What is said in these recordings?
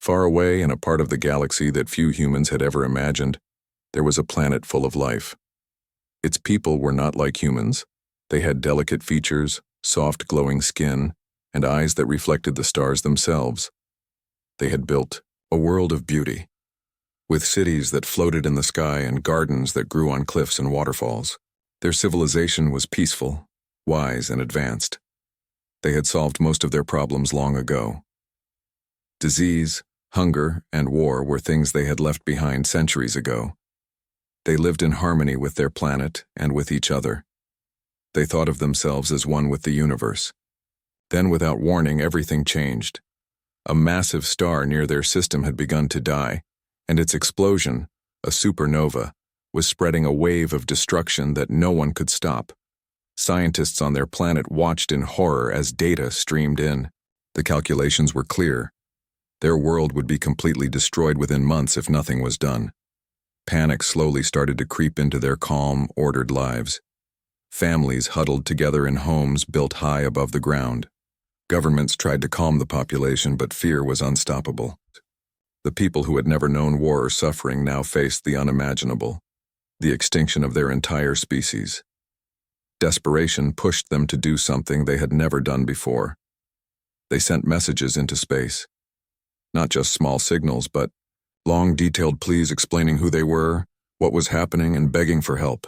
Far away in a part of the galaxy that few humans had ever imagined, there was a planet full of life. Its people were not like humans. They had delicate features, soft glowing skin, and eyes that reflected the stars themselves. They had built a world of beauty, with cities that floated in the sky and gardens that grew on cliffs and waterfalls. Their civilization was peaceful, wise, and advanced. They had solved most of their problems long ago. Disease, hunger, and war were things they had left behind centuries ago. They lived in harmony with their planet and with each other. They thought of themselves as one with the universe. Then, without warning, everything changed. A massive star near their system had begun to die, and its explosion, a supernova, was spreading a wave of destruction that no one could stop. Scientists on their planet watched in horror as data streamed in. The calculations were clear. Their world would be completely destroyed within months if nothing was done. Panic slowly started to creep into their calm, ordered lives. Families huddled together in homes built high above the ground. Governments tried to calm the population, but fear was unstoppable. The people who had never known war or suffering now faced the unimaginable, the extinction of their entire species. Desperation pushed them to do something they had never done before. They sent messages into space. Not just small signals, but long, detailed pleas explaining who they were, what was happening, and begging for help.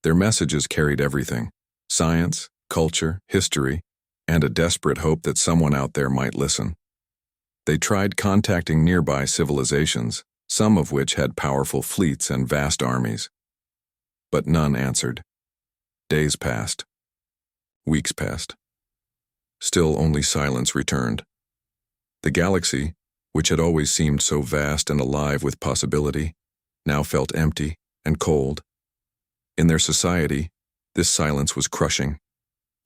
Their messages carried everything: science, culture, history, and a desperate hope that someone out there might listen. They tried contacting nearby civilizations, some of which had powerful fleets and vast armies. But none answered. Days passed. Weeks passed. Still only silence returned. The galaxy, which had always seemed so vast and alive with possibility, now felt empty and cold. In their society, this silence was crushing.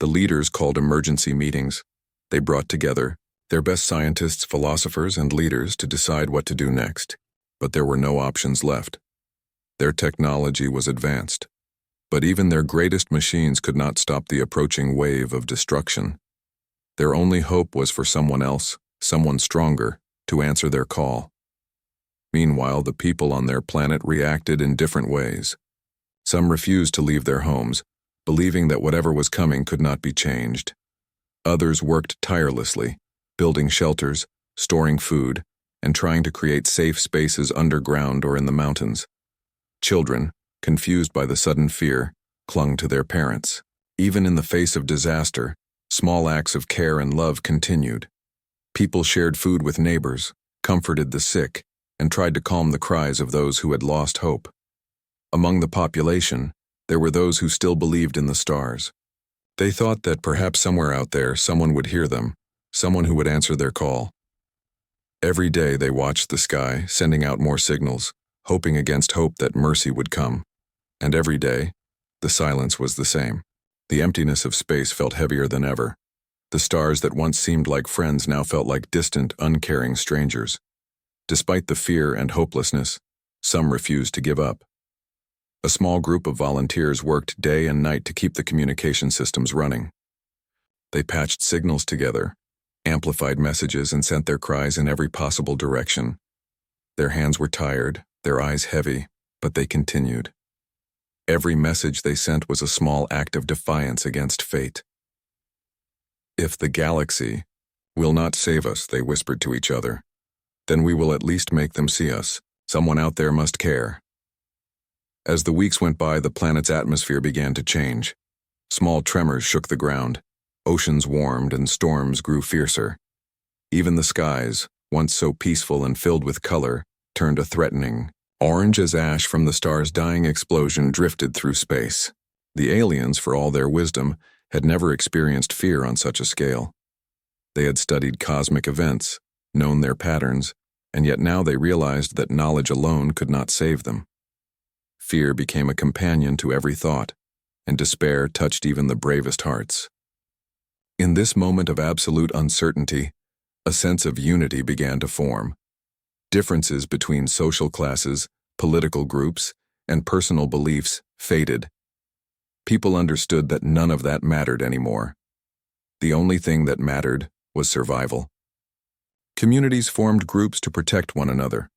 The leaders called emergency meetings. They brought together their best scientists, philosophers, and leaders to decide what to do next. But there were no options left. Their technology was advanced, but even their greatest machines could not stop the approaching wave of destruction. Their only hope was for someone else, someone stronger, to answer their call. Meanwhile, the people on their planet reacted in different ways. Some refused to leave their homes, believing that whatever was coming could not be changed. Others worked tirelessly, building shelters, storing food, and trying to create safe spaces underground or in the mountains. Children, confused by the sudden fear, clung to their parents. Even in the face of disaster, small acts of care and love continued. People shared food with neighbors, comforted the sick, and tried to calm the cries of those who had lost hope. Among the population, there were those who still believed in the stars. They thought that perhaps somewhere out there someone would hear them, someone who would answer their call. Every day they watched the sky, sending out more signals, hoping against hope that mercy would come. And every day, the silence was the same. The emptiness of space felt heavier than ever. The stars that once seemed like friends now felt like distant, uncaring strangers. Despite the fear and hopelessness, some refused to give up. A small group of volunteers worked day and night to keep the communication systems running. They patched signals together, amplified messages, and sent their cries in every possible direction. Their hands were tired, their eyes heavy, but they continued. Every message they sent was a small act of defiance against fate. "If the galaxy will not save us," they whispered to each other, "then we will at least make them see us. Someone out there must care." As the weeks went by, the planet's atmosphere began to change. Small tremors shook the ground, oceans warmed, and storms grew fiercer. Even the skies, once so peaceful and filled with color, turned a threatening orange as ash from the star's dying explosion drifted through space. The aliens, for all their wisdom, had never experienced fear on such a scale. They had studied cosmic events, known their patterns, and yet now they realized that knowledge alone could not save them. Fear became a companion to every thought, and despair touched even the bravest hearts. In this moment of absolute uncertainty, a sense of unity began to form. Differences between social classes, political groups, and personal beliefs faded. People understood that none of that mattered anymore. The only thing that mattered was survival. Communities formed groups to protect one another.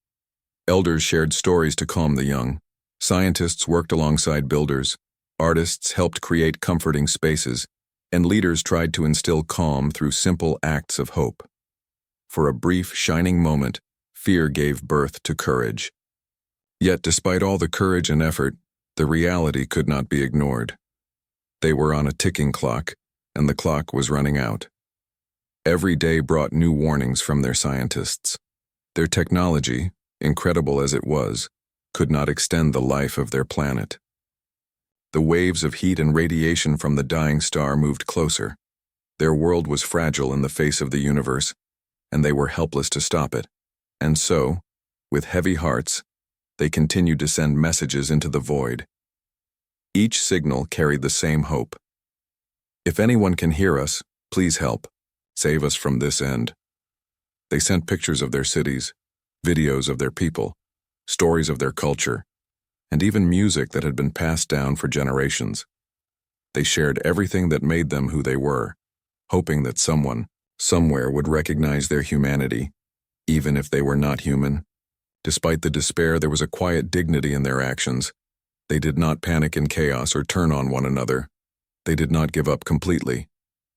Elders shared stories to calm the young. Scientists worked alongside builders. Artists helped create comforting spaces, and leaders tried to instill calm through simple acts of hope. For a brief, shining moment, fear gave birth to courage. Yet, despite all the courage and effort, the reality could not be ignored. They were on a ticking clock, and the clock was running out. Every day brought new warnings from their scientists. Their technology, incredible as it was, could not extend the life of their planet. The waves of heat and radiation from the dying star moved closer. Their world was fragile in the face of the universe, and they were helpless to stop it. And so, with heavy hearts, they continued to send messages into the void. Each signal carried the same hope. If anyone can hear us, please help. Save us from this end. They sent pictures of their cities, videos of their people, stories of their culture, and even music that had been passed down for generations. They shared everything that made them who they were, hoping that someone, somewhere would recognize their humanity, even if they were not human. Despite the despair, there was a quiet dignity in their actions. They did not panic in chaos or turn on one another. They did not give up completely.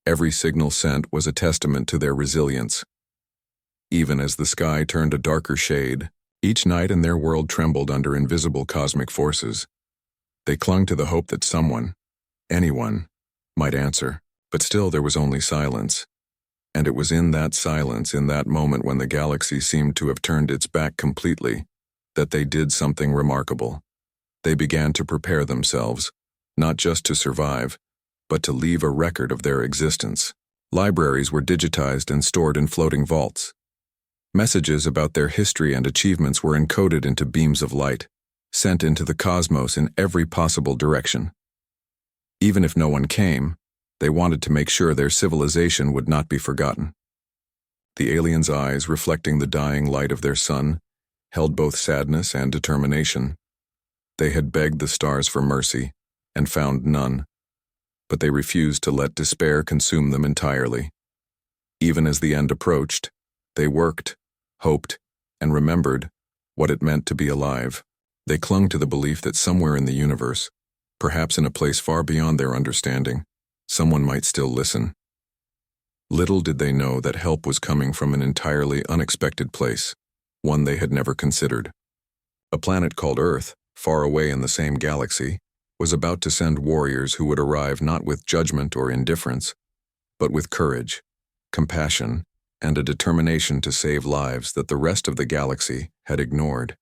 Every signal sent was a testament to their resilience. Even as the sky turned a darker shade, each night in their world trembled under invisible cosmic forces. They clung to the hope that someone, anyone, might answer, but still there was only silence. And it was in that silence, in that moment when the galaxy seemed to have turned its back completely, that they did something remarkable. They began to prepare themselves, not just to survive, but to leave a record of their existence. Libraries were digitized and stored in floating vaults. Messages about their history and achievements were encoded into beams of light, sent into the cosmos in every possible direction. Even if no one came, they wanted to make sure their civilization would not be forgotten. The aliens' eyes, reflecting the dying light of their sun, held both sadness and determination. They had begged the stars for mercy, and found none, but they refused to let despair consume them entirely. Even as the end approached, they worked, hoped, and remembered what it meant to be alive. They clung to the belief that somewhere in the universe, perhaps in a place far beyond their understanding, someone might still listen. Little did they know that help was coming from an entirely unexpected place, one they had never considered. A planet called Earth, far away in the same galaxy, was about to send warriors who would arrive not with judgment or indifference, but with courage, compassion, and a determination to save lives that the rest of the galaxy had ignored.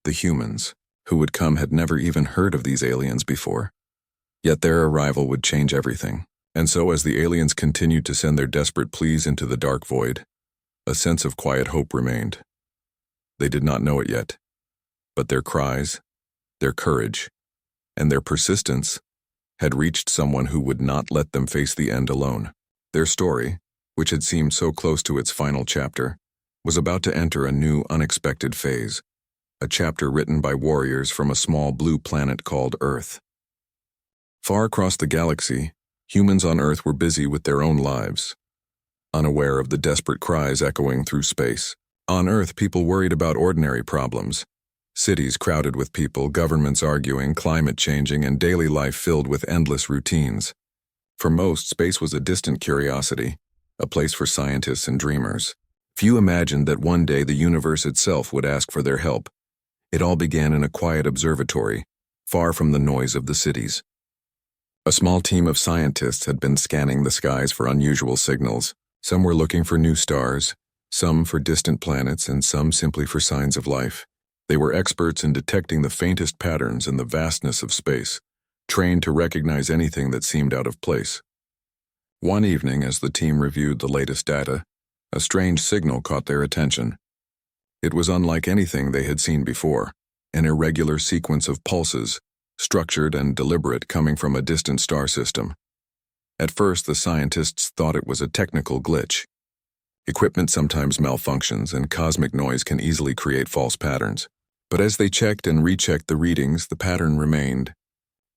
The humans who would come had never even heard of these aliens before. Yet their arrival would change everything. And so as the aliens continued to send their desperate pleas into the dark void, a sense of quiet hope remained. They did not know it yet, but their cries, their courage, and their persistence had reached someone who would not let them face the end alone. Their story, which had seemed so close to its final chapter, was about to enter a new, unexpected phase, a chapter written by warriors from a small blue planet called Earth. Far across the galaxy, humans on Earth were busy with their own lives, unaware of the desperate cries echoing through space. On Earth, people worried about ordinary problems. Cities crowded with people, governments arguing, climate changing, and daily life filled with endless routines. For most, space was a distant curiosity, a place for scientists and dreamers. Few imagined that one day the universe itself would ask for their help. It all began in a quiet observatory, far from the noise of the cities. A small team of scientists had been scanning the skies for unusual signals. Some were looking for new stars, some for distant planets, and some simply for signs of life. They were experts in detecting the faintest patterns in the vastness of space, trained to recognize anything that seemed out of place. One evening, as the team reviewed the latest data, a strange signal caught their attention. It was unlike anything they had seen before, an irregular sequence of pulses, structured and deliberate, coming from a distant star system. At first, the scientists thought it was a technical glitch. Equipment sometimes malfunctions, and cosmic noise can easily create false patterns. But as they checked and rechecked the readings, the pattern remained.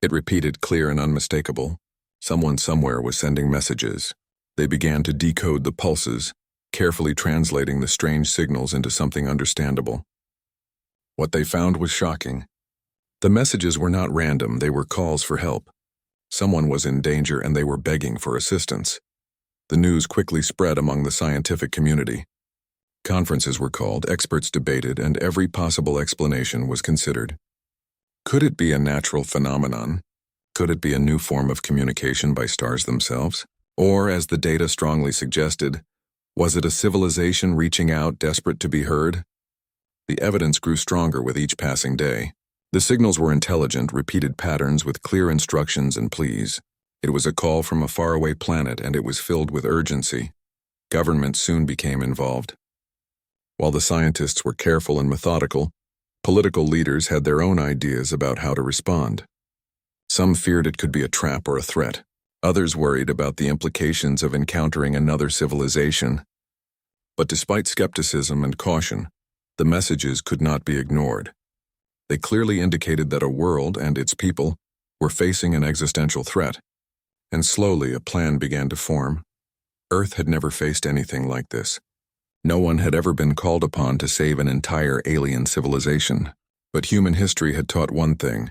It repeated, clear and unmistakable. Someone somewhere was sending messages. They began to decode the pulses, carefully translating the strange signals into something understandable. What they found was shocking. The messages were not random, they were calls for help. Someone was in danger and they were begging for assistance. The news quickly spread among the scientific community. Conferences were called, experts debated, and every possible explanation was considered. Could it be a natural phenomenon? Could it be a new form of communication by stars themselves? Or, as the data strongly suggested, was it a civilization reaching out, desperate to be heard? The evidence grew stronger with each passing day. The signals were intelligent, repeated patterns with clear instructions and pleas. It was a call from a faraway planet, and it was filled with urgency. Government soon became involved. While the scientists were careful and methodical, political leaders had their own ideas about how to respond. Some feared it could be a trap or a threat. Others worried about the implications of encountering another civilization. But despite skepticism and caution, the messages could not be ignored. They clearly indicated that a world and its people were facing an existential threat. And slowly a plan began to form. Earth had never faced anything like this. No one had ever been called upon to save an entire alien civilization. But human history had taught one thing.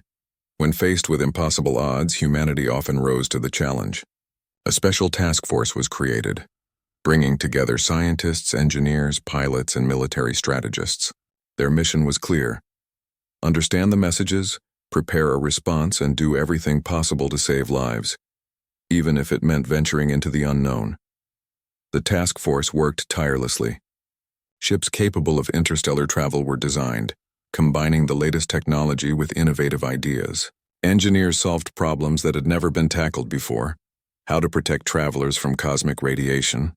When faced with impossible odds, humanity often rose to the challenge. A special task force was created, bringing together scientists, engineers, pilots, and military strategists. Their mission was clear: understand the messages, prepare a response, and do everything possible to save lives, even if it meant venturing into the unknown. The task force worked tirelessly. Ships capable of interstellar travel were designed, combining the latest technology with innovative ideas. Engineers solved problems that had never been tackled before: how to protect travelers from cosmic radiation,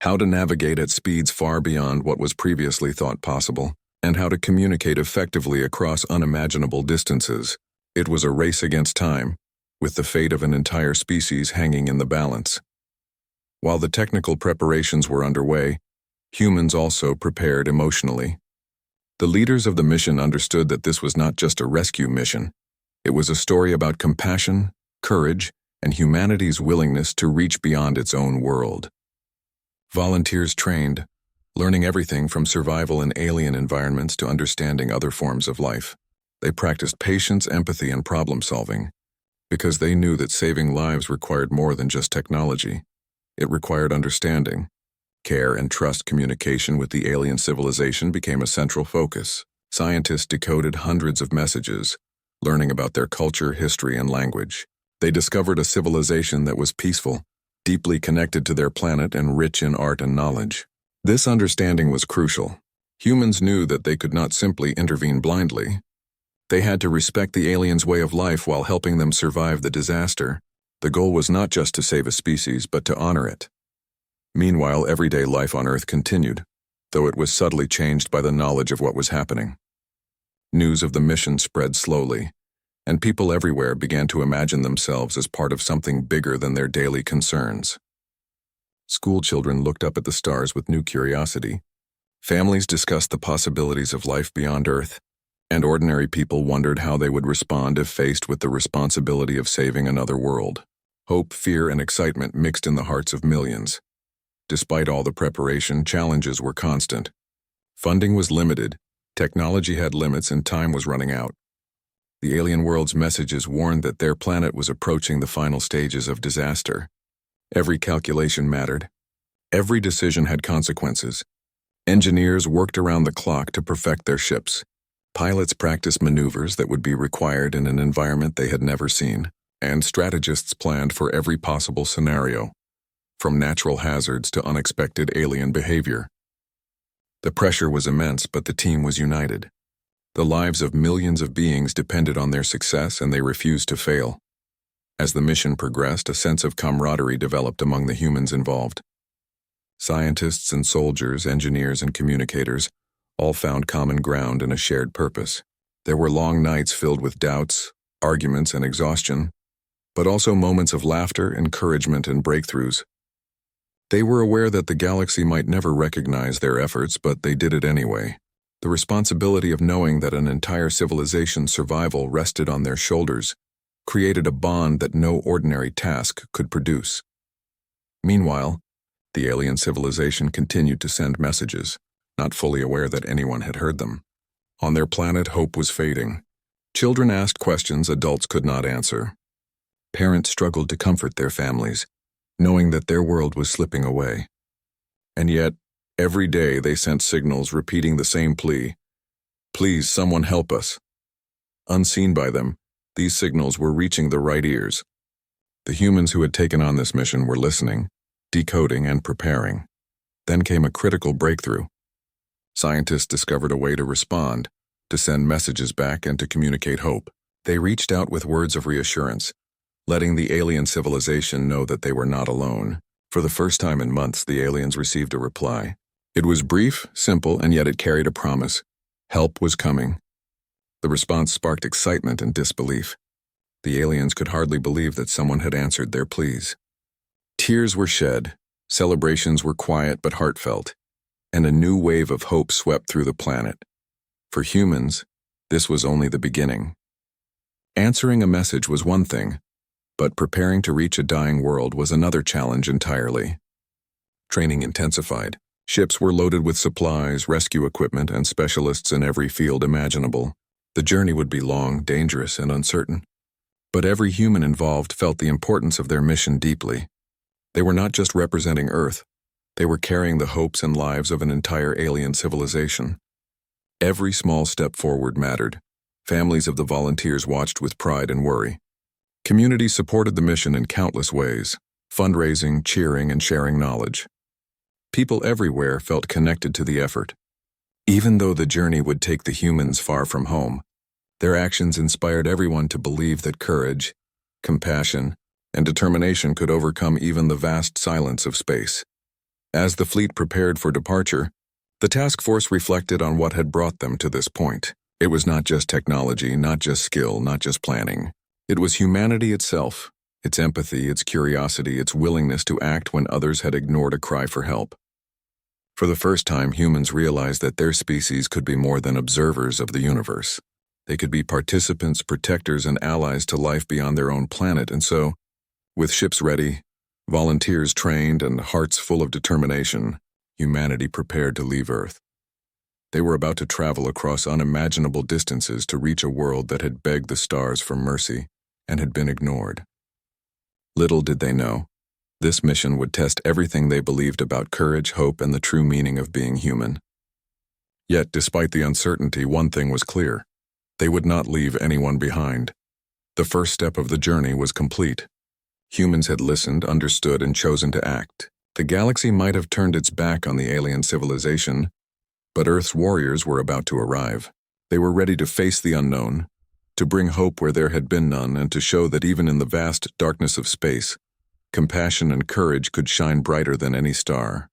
how to navigate at speeds far beyond what was previously thought possible, and how to communicate effectively across unimaginable distances. It was a race against time, with the fate of an entire species hanging in the balance. While the technical preparations were underway, humans also prepared emotionally. The leaders of the mission understood that this was not just a rescue mission. It was a story about compassion, courage, and humanity's willingness to reach beyond its own world. Volunteers trained, learning everything from survival in alien environments to understanding other forms of life. They practiced patience, empathy, and problem-solving, because they knew that saving lives required more than just technology. It required understanding. Care and trust communication with the alien civilization became a central focus. Scientists decoded hundreds of messages, learning about their culture, history, and language. They discovered a civilization that was peaceful, deeply connected to their planet, and rich in art and knowledge. This understanding was crucial. Humans knew that they could not simply intervene blindly. They had to respect the aliens' way of life while helping them survive the disaster. The goal was not just to save a species, but to honor it. Meanwhile, everyday life on Earth continued, though it was subtly changed by the knowledge of what was happening. News of the mission spread slowly, and people everywhere began to imagine themselves as part of something bigger than their daily concerns. School children looked up at the stars with new curiosity. Families discussed the possibilities of life beyond Earth, and ordinary people wondered how they would respond if faced with the responsibility of saving another world. Hope, fear, and excitement mixed in the hearts of millions. Despite all the preparation, challenges were constant. Funding was limited, technology had limits, and time was running out. The alien world's messages warned that their planet was approaching the final stages of disaster. Every calculation mattered. Every decision had consequences. Engineers worked around the clock to perfect their ships. Pilots practiced maneuvers that would be required in an environment they had never seen, and strategists planned for every possible scenario, from natural hazards to unexpected alien behavior. The pressure was immense, but the team was united. The lives of millions of beings depended on their success, and they refused to fail. As the mission progressed, a sense of camaraderie developed among the humans involved. Scientists and soldiers, engineers and communicators all found common ground and a shared purpose. There were long nights filled with doubts, arguments, and exhaustion, but also moments of laughter, encouragement, and breakthroughs. They were aware that the galaxy might never recognize their efforts, but they did it anyway. The responsibility of knowing that an entire civilization's survival rested on their shoulders created a bond that no ordinary task could produce. Meanwhile, The alien civilization continued to send messages, not fully aware that anyone had heard them. On their planet, hope was fading. Children asked questions adults could not answer. Parents struggled to comfort their families, knowing that their world was slipping away. And yet, every day they sent signals repeating the same plea: "Please, someone help us." Unseen by them, these signals were reaching the right ears. The humans who had taken on this mission were listening, decoding, and preparing. Then came a critical breakthrough. Scientists discovered a way to respond, to send messages back, and to communicate hope. They reached out with words of reassurance, letting the alien civilization know that they were not alone. For the first time in months, the aliens received a reply. It was brief, simple, and yet it carried a promise. Help was coming. The response sparked excitement and disbelief. The aliens could hardly believe that someone had answered their pleas. Tears were shed, celebrations were quiet but heartfelt, and a new wave of hope swept through the planet. For humans, this was only the beginning. Answering a message was one thing, but preparing to reach a dying world was another challenge entirely. Training intensified. Ships were loaded with supplies, rescue equipment, and specialists in every field imaginable. The journey would be long, dangerous, and uncertain. But every human involved felt the importance of their mission deeply. They were not just representing Earth, they were carrying the hopes and lives of an entire alien civilization. Every small step forward mattered. Families of the volunteers watched with pride and worry. Communities supported the mission in countless ways, fundraising, cheering, and sharing knowledge. People everywhere felt connected to the effort. Even though the journey would take the humans far from home, their actions inspired everyone to believe that courage, compassion, and determination could overcome even the vast silence of space. As the fleet prepared for departure, the task force reflected on what had brought them to this point. It was not just technology, not just skill, not just planning. It was humanity itself, its empathy, its curiosity, its willingness to act when others had ignored a cry for help. For the first time, humans realized that their species could be more than observers of the universe. They could be participants, protectors, and allies to life beyond their own planet, and so, with ships ready, volunteers trained, and hearts full of determination, humanity prepared to leave Earth. They were about to travel across unimaginable distances to reach a world that had begged the stars for mercy and had been ignored. Little did they know, this mission would test everything they believed about courage, hope, and the true meaning of being human. Yet, despite the uncertainty, one thing was clear. They would not leave anyone behind. The first step of the journey was complete. Humans had listened, understood, and chosen to act. The galaxy might have turned its back on the alien civilization, but Earth's warriors were about to arrive. They were ready to face the unknown, to bring hope where there had been none, and to show that even in the vast darkness of space, compassion and courage could shine brighter than any star.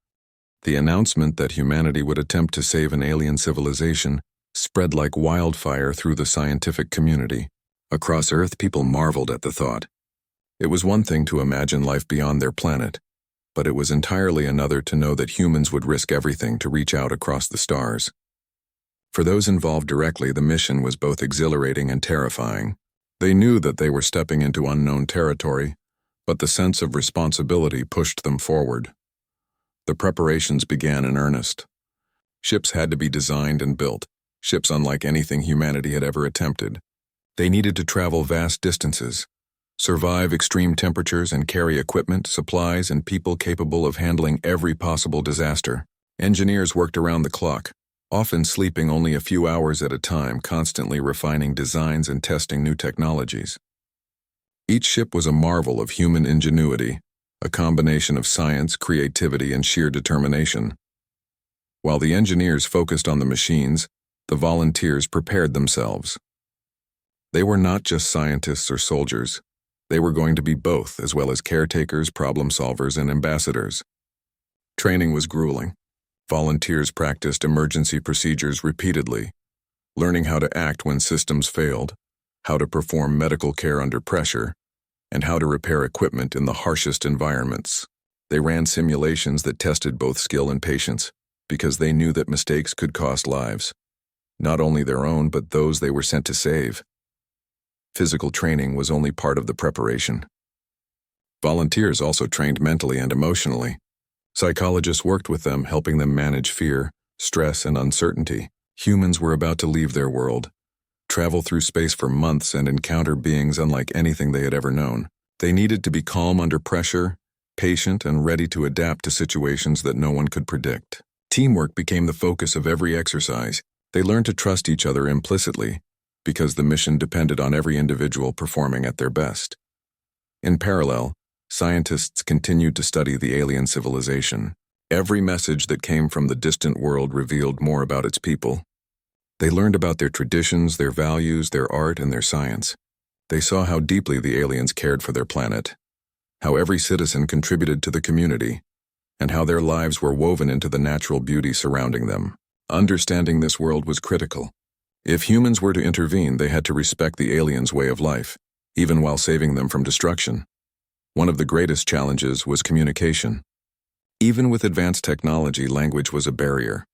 The announcement that humanity would attempt to save an alien civilization spread like wildfire through the scientific community. Across Earth, people marveled at the thought. It was one thing to imagine life beyond their planet, but it was entirely another to know that humans would risk everything to reach out across the stars. For those involved directly, the mission was both exhilarating and terrifying. They knew that they were stepping into unknown territory, but the sense of responsibility pushed them forward. The preparations began in earnest. Ships had to be designed and built, ships unlike anything humanity had ever attempted. They needed to travel vast distances, survive extreme temperatures, and carry equipment, supplies, and people capable of handling every possible disaster. Engineers worked around the clock, often sleeping only a few hours at a time, constantly refining designs and testing new technologies. Each ship was a marvel of human ingenuity, a combination of science, creativity, and sheer determination. While the engineers focused on the machines, the volunteers prepared themselves. They were not just scientists or soldiers. They were going to be both, as well as caretakers, problem solvers, and ambassadors. Training was grueling. Volunteers practiced emergency procedures repeatedly, learning how to act when systems failed, how to perform medical care under pressure, and how to repair equipment in the harshest environments. They ran simulations that tested both skill and patience, because they knew that mistakes could cost lives, not only their own but those they were sent to save. Physical training was only part of the preparation. Volunteers also trained mentally and emotionally. Psychologists worked with them, helping them manage fear, stress, and uncertainty. Humans were about to leave their world, travel through space for months, and encounter beings unlike anything they had ever known. They needed to be calm under pressure, patient, and ready to adapt to situations that no one could predict. Teamwork became the focus of every exercise. They learned to trust each other implicitly, because the mission depended on every individual performing at their best. In parallel, scientists continued to study the alien civilization. Every message that came from the distant world revealed more about its people. They learned about their traditions, their values, their art, and their science. They saw how deeply the aliens cared for their planet, how every citizen contributed to the community, and how their lives were woven into the natural beauty surrounding them. Understanding this world was critical. If humans were to intervene, they had to respect the aliens' way of life, even while saving them from destruction. One of the greatest challenges was communication. Even with advanced technology, language was a barrier.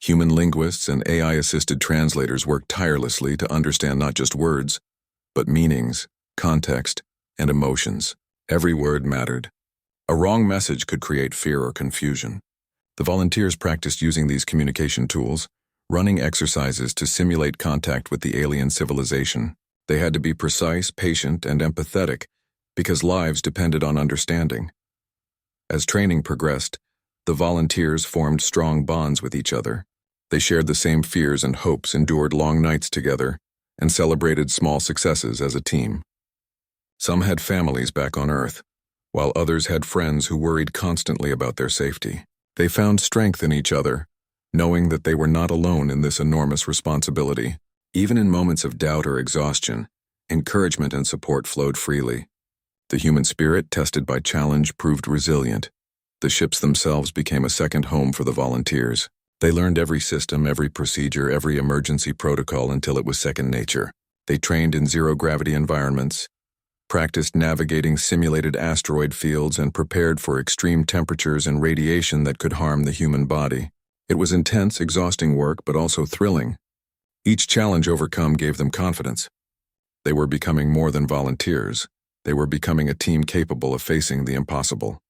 Human linguists and AI-assisted translators worked tirelessly to understand not just words, but meanings, context, and emotions. Every word mattered. A wrong message could create fear or confusion. The volunteers practiced using these communication tools, running exercises to simulate contact with the alien civilization. They had to be precise, patient, and empathetic, because lives depended on understanding. As training progressed, the volunteers formed strong bonds with each other. They shared the same fears and hopes, endured long nights together, and celebrated small successes as a team. Some had families back on Earth, while others had friends who worried constantly about their safety. They found strength in each other, knowing that they were not alone in this enormous responsibility. Even in moments of doubt or exhaustion, encouragement and support flowed freely. The human spirit, tested by challenge, proved resilient. The ships themselves became a second home for the volunteers. They learned every system, every procedure, every emergency protocol until it was second nature. They trained in zero-gravity environments, practiced navigating simulated asteroid fields, and prepared for extreme temperatures and radiation that could harm the human body. It was intense, exhausting work, but also thrilling. Each challenge overcome gave them confidence. They were becoming more than volunteers. They were becoming a team capable of facing the impossible.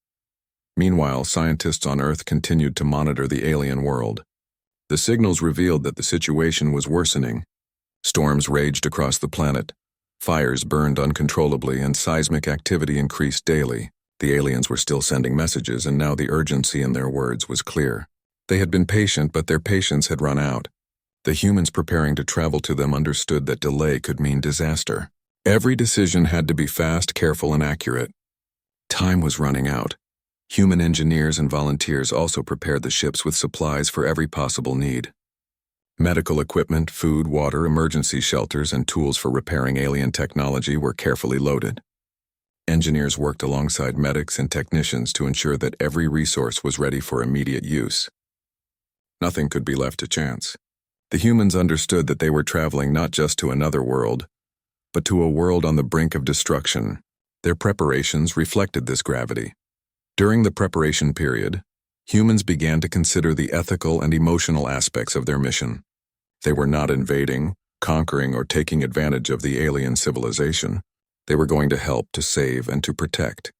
Meanwhile, scientists on Earth continued to monitor the alien world. The signals revealed that the situation was worsening. Storms raged across the planet. Fires burned uncontrollably, and seismic activity increased daily. The aliens were still sending messages, and now the urgency in their words was clear. They had been patient, but their patience had run out. The humans preparing to travel to them understood that delay could mean disaster. Every decision had to be fast, careful, and accurate. Time was running out. Human engineers and volunteers also prepared the ships with supplies for every possible need. Medical equipment, food, water, emergency shelters, and tools for repairing alien technology were carefully loaded. Engineers worked alongside medics and technicians to ensure that every resource was ready for immediate use. Nothing could be left to chance. The humans understood that they were traveling not just to another world, but to a world on the brink of destruction. Their preparations reflected this gravity. During the preparation period, humans began to consider the ethical and emotional aspects of their mission. They were not invading, conquering, or taking advantage of the alien civilization. They were going to help, to save, and to protect.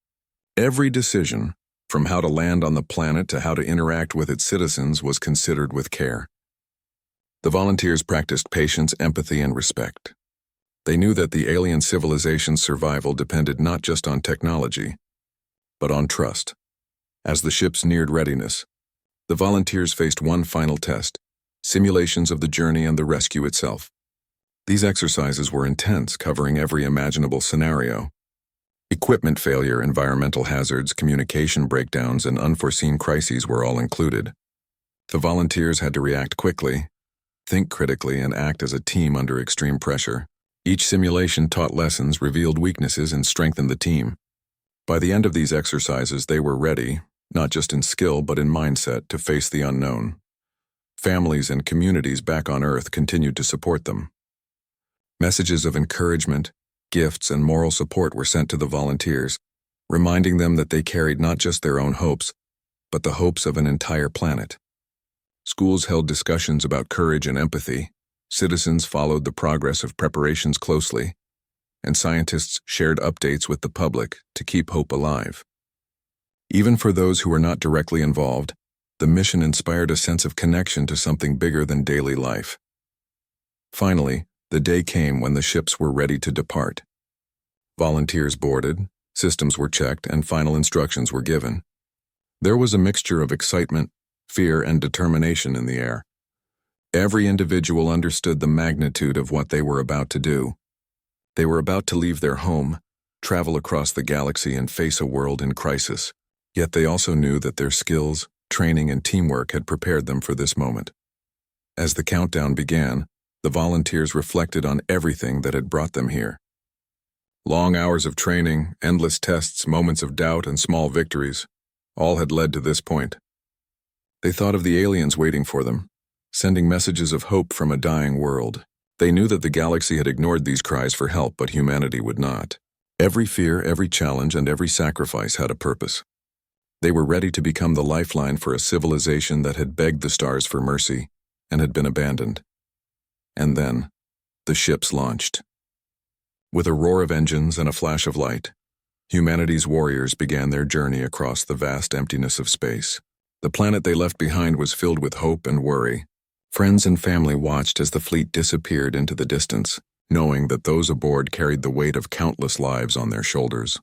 Every decision, from how to land on the planet to how to interact with its citizens, was considered with care. The volunteers practiced patience, empathy, and respect. They knew that the alien civilization's survival depended not just on technology, but on trust. As the ships neared readiness, the volunteers faced one final test: simulations of the journey and the rescue itself. These exercises were intense, covering every imaginable scenario. Equipment failure, environmental hazards, communication breakdowns, and unforeseen crises were all included. The volunteers had to react quickly, think critically, and act as a team under extreme pressure. Each simulation taught lessons, revealed weaknesses, and strengthened the team. By the end of these exercises, they were ready, not just in skill but in mindset, to face the unknown. Families and communities back on Earth continued to support them. Messages of encouragement, gifts, and moral support were sent to the volunteers, reminding them that they carried not just their own hopes, but the hopes of an entire planet. Schools held discussions about courage and empathy, citizens followed the progress of preparations closely, and scientists shared updates with the public to keep hope alive. Even for those who were not directly involved, the mission inspired a sense of connection to something bigger than daily life. Finally, the day came when the ships were ready to depart. Volunteers boarded, systems were checked, and final instructions were given. There was a mixture of excitement, fear, and determination in the air. Every individual understood the magnitude of what they were about to do. They were about to leave their home, travel across the galaxy, and face a world in crisis. Yet they also knew that their skills, training, and teamwork had prepared them for this moment. As the countdown began, the volunteers reflected on everything that had brought them here. Long hours of training, endless tests, moments of doubt, and small victories, all had led to this point. They thought of the aliens waiting for them, sending messages of hope from a dying world. They knew that the galaxy had ignored these cries for help, but humanity would not. Every fear, every challenge, and every sacrifice had a purpose. They were ready to become the lifeline for a civilization that had begged the stars for mercy and had been abandoned. And then, the ships launched. With a roar of engines and a flash of light, humanity's warriors began their journey across the vast emptiness of space. The planet they left behind was filled with hope and worry. Friends and family watched as the fleet disappeared into the distance, knowing that those aboard carried the weight of countless lives on their shoulders.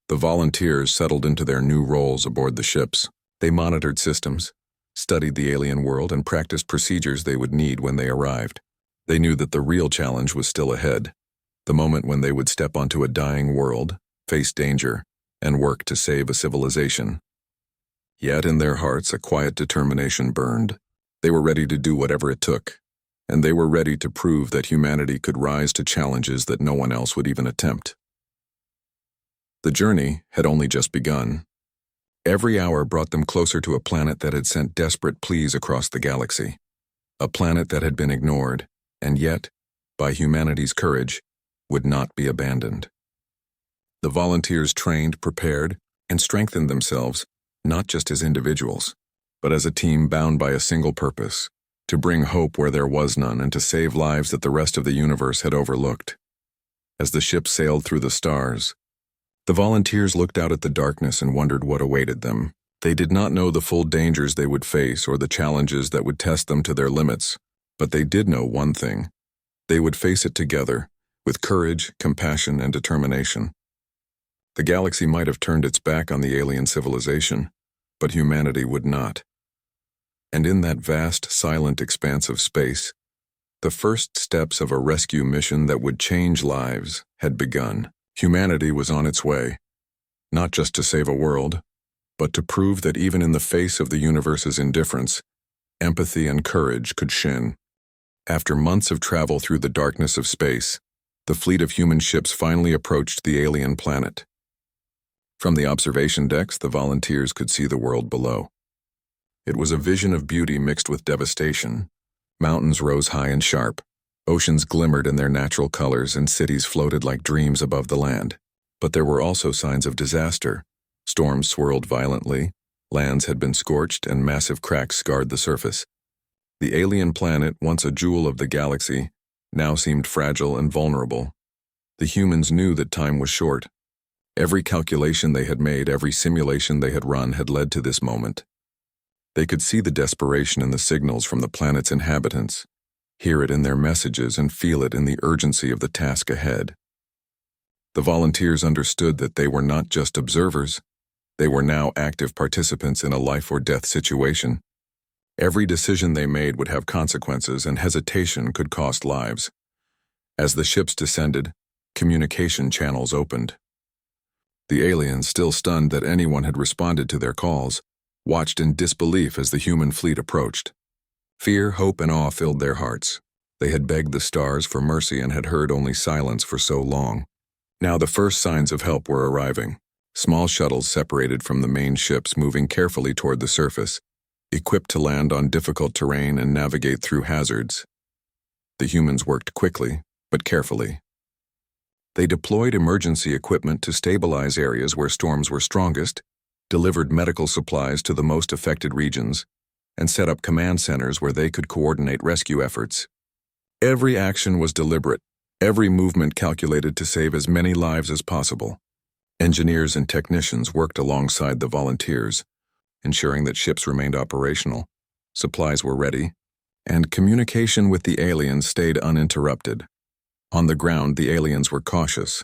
The volunteers settled into their new roles aboard the ships. They monitored systems, studied the alien world, and practiced procedures they would need when they arrived. They knew that the real challenge was still ahead, the moment when they would step onto a dying world, face danger, and work to save a civilization. Yet in their hearts a quiet determination burned. They were ready to do whatever it took, and they were ready to prove that humanity could rise to challenges that no one else would even attempt. The journey had only just begun. Every hour brought them closer to a planet that had sent desperate pleas across the galaxy. A planet that had been ignored, and yet, by humanity's courage, would not be abandoned. The volunteers trained, prepared, and strengthened themselves, not just as individuals, but as a team bound by a single purpose: to bring hope where there was none and to save lives that the rest of the universe had overlooked. As the ship sailed through the stars, the volunteers looked out at the darkness and wondered what awaited them. They did not know the full dangers they would face or the challenges that would test them to their limits, but they did know one thing: they would face it together, with courage, compassion, and determination. The galaxy might have turned its back on the alien civilization, but humanity would not. And in that vast, silent expanse of space, the first steps of a rescue mission that would change lives had begun. Humanity was on its way, not just to save a world, but to prove that even in the face of the universe's indifference, empathy and courage could shine. After months of travel through the darkness of space, the fleet of human ships finally approached the alien planet. From the observation decks, the volunteers could see the world below. It was a vision of beauty mixed with devastation. Mountains rose high and sharp, oceans glimmered in their natural colors, and cities floated like dreams above the land. But there were also signs of disaster. Storms swirled violently, lands had been scorched, and massive cracks scarred the surface. The alien planet, once a jewel of the galaxy, now seemed fragile and vulnerable. The humans knew that time was short. Every calculation they had made, every simulation they had run had led to this moment. They could see the desperation in the signals from the planet's inhabitants, hear it in their messages, and feel it in the urgency of the task ahead. The volunteers understood that they were not just observers, they were now active participants in a life-or-death situation. Every decision they made would have consequences, and hesitation could cost lives. As the ships descended, communication channels opened. The aliens, still stunned that anyone had responded to their calls, watched in disbelief as the human fleet approached. Fear, hope, and awe filled their hearts. They had begged the stars for mercy and had heard only silence for so long. Now the first signs of help were arriving. Small shuttles separated from the main ships, moving carefully toward the surface, equipped to land on difficult terrain and navigate through hazards. The humans worked quickly, but carefully. They deployed emergency equipment to stabilize areas where storms were strongest, delivered medical supplies to the most affected regions, and set up command centers where they could coordinate rescue efforts. Every action was deliberate, every movement calculated to save as many lives as possible. Engineers and technicians worked alongside the volunteers, ensuring that ships remained operational, supplies were ready, and communication with the aliens stayed uninterrupted. On the ground, the aliens were cautious.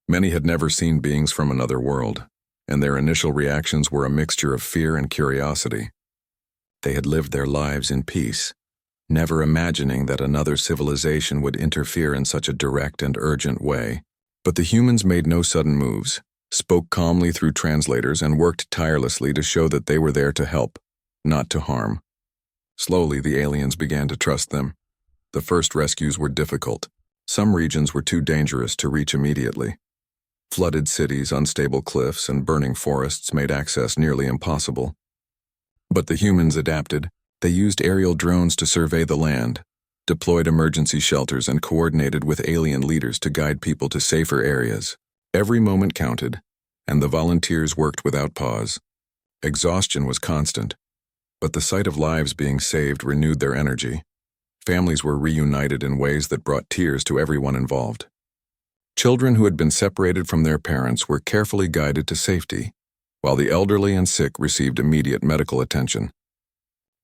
Many had never seen beings from another world, and their initial reactions were a mixture of fear and curiosity. They had lived their lives in peace, never imagining that another civilization would interfere in such a direct and urgent way. But the humans made no sudden moves, spoke calmly through translators, and worked tirelessly to show that they were there to help, not to harm. Slowly, the aliens began to trust them. The first rescues were difficult. Some regions were too dangerous to reach immediately. Flooded cities, unstable cliffs, and burning forests made access nearly impossible. But the humans adapted. They used aerial drones to survey the land, deployed emergency shelters, and coordinated with alien leaders to guide people to safer areas. Every moment counted, and the volunteers worked without pause. Exhaustion was constant, but the sight of lives being saved renewed their energy. Families were reunited in ways that brought tears to everyone involved. Children who had been separated from their parents were carefully guided to safety, while the elderly and sick received immediate medical attention.